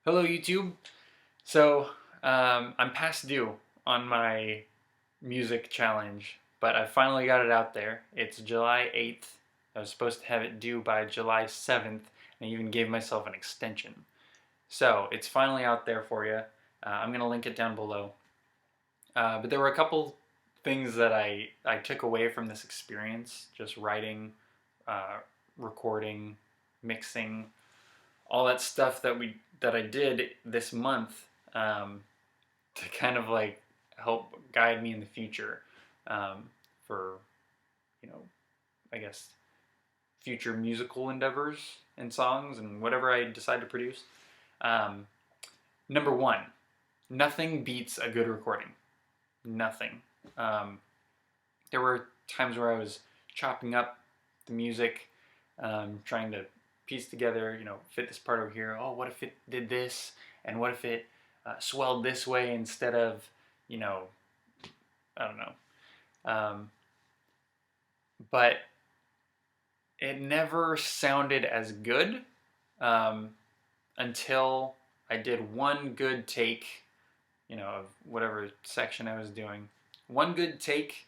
Hello YouTube. So I'm past due on my music challenge, but I finally got it out there. It's July 8th. I was supposed to have it due by July 7th, and I even gave myself an extension. So it's finally out there for you. I'm going to link it down below. But there were a couple things that I took away from this experience, just writing, uh, recording, mixing, all that stuff that I did this month to kind of like help guide me in the future um, for you know I guess future musical endeavors and songs and whatever I decide to produce. Um, Number one, nothing beats a good recording. Nothing. Um, there were times where I was chopping up the music, trying to piece together, fit this part over here. Oh, what if it did this? And what if it swelled this way instead of, you know, I don't know. Um, but it never sounded as good um, until I did one good take, of whatever section I was doing. One good take,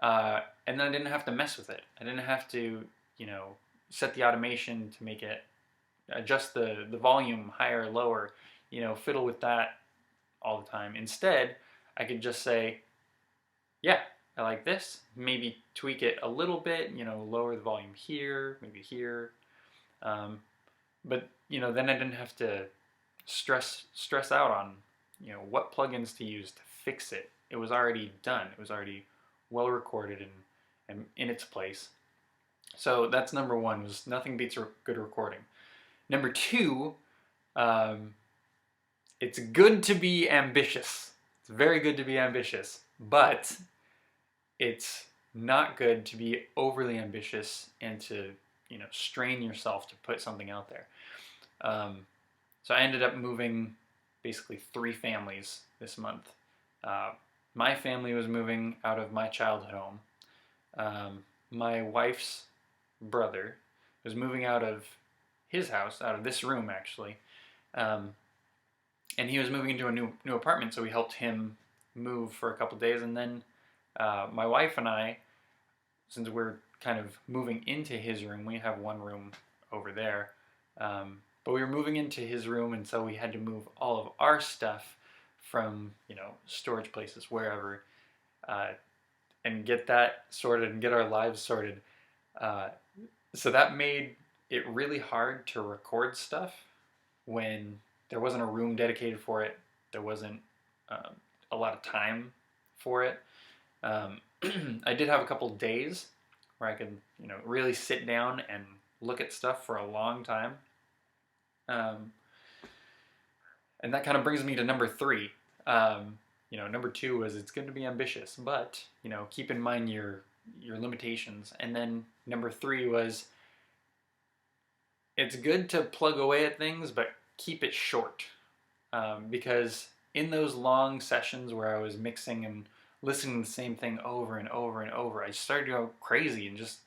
and then I didn't have to mess with it. I didn't have to, you know, set the automation to make it adjust the volume higher or lower, fiddle with that all the time. Instead, I could just say, yeah, I like this. Maybe tweak it a little bit, lower the volume here, maybe here. Um, but then I didn't have to stress out on, what plugins to use to fix it. It was already done. It was already well recorded and in its place. So that's number one. Was nothing beats a good recording. Number two, um, it's good to be ambitious. It's very good to be ambitious, but it's not good to be overly ambitious and to strain yourself to put something out there. So I ended up moving basically 3 families this month. Uh, my family was moving out of my childhood home. My wife's brother was moving out of his house, out of this room actually, um, and he was moving into a new apartment. So we helped him move for a couple of days, and then my wife and I, since we're kind of moving into his room, we have one room over there. But we were moving into his room, and so we had to move all of our stuff from storage places wherever, uh, and get that sorted and get our lives sorted. Uh, so that made it really hard to record stuff when there wasn't a room dedicated for it. There wasn't um, a lot of time for it. Um, I did have a couple days where I could, really sit down and look at stuff for a long time. Um, and that kind of brings me to number three. Number two was it's good to be ambitious, but keep in mind your limitations. And then number three was it's good to plug away at things, but keep it short, because in those long sessions where I was mixing and listening to the same thing over and over and over, I started to go crazy and just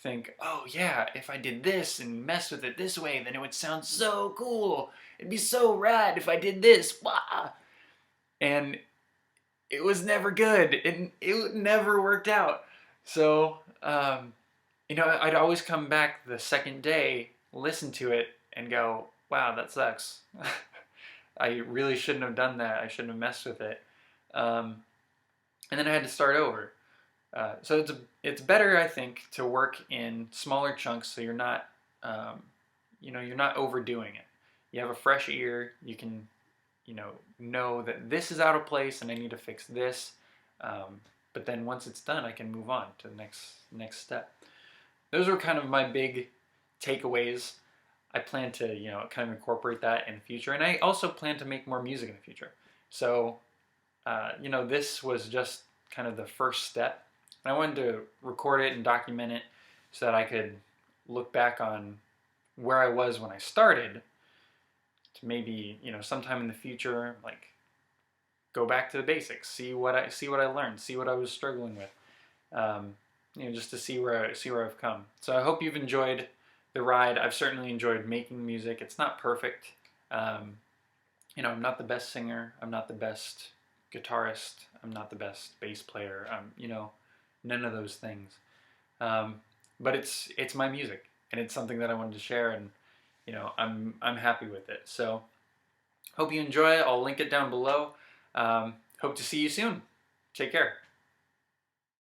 think, oh yeah, if I did this and messed with it this way, then it would sound so cool. It'd be so rad if I did this. Wah! And it was never good. It never worked out. So, I'd always come back the second day, listen to it, and go, wow, that sucks. I really shouldn't have done that. I shouldn't have messed with it. And then I had to start over. So it's better, I think, to work in smaller chunks so you're not you're not overdoing it. You have a fresh ear. You can know that this is out of place and I need to fix this. But then once it's done, I can move on to the next step. Those are kind of my big takeaways. I plan to kind of incorporate that in the future, and I also plan to make more music in the future. So this was just kind of the first step. And I wanted to record it and document it so that I could look back on where I was when I started to maybe, sometime in the future, like go back to the basics, see what I learned, see what I was struggling with, just to see where I've come. So I hope you've enjoyed the ride. I've certainly enjoyed making music. It's not perfect. I'm not the best singer. I'm not the best guitarist. I'm not the best bass player. None of those things. Um, but it's my music, and it's something that I wanted to share, and I'm happy with it. So hope you enjoy it. I'll link it down below. Hope to see you soon. Take care.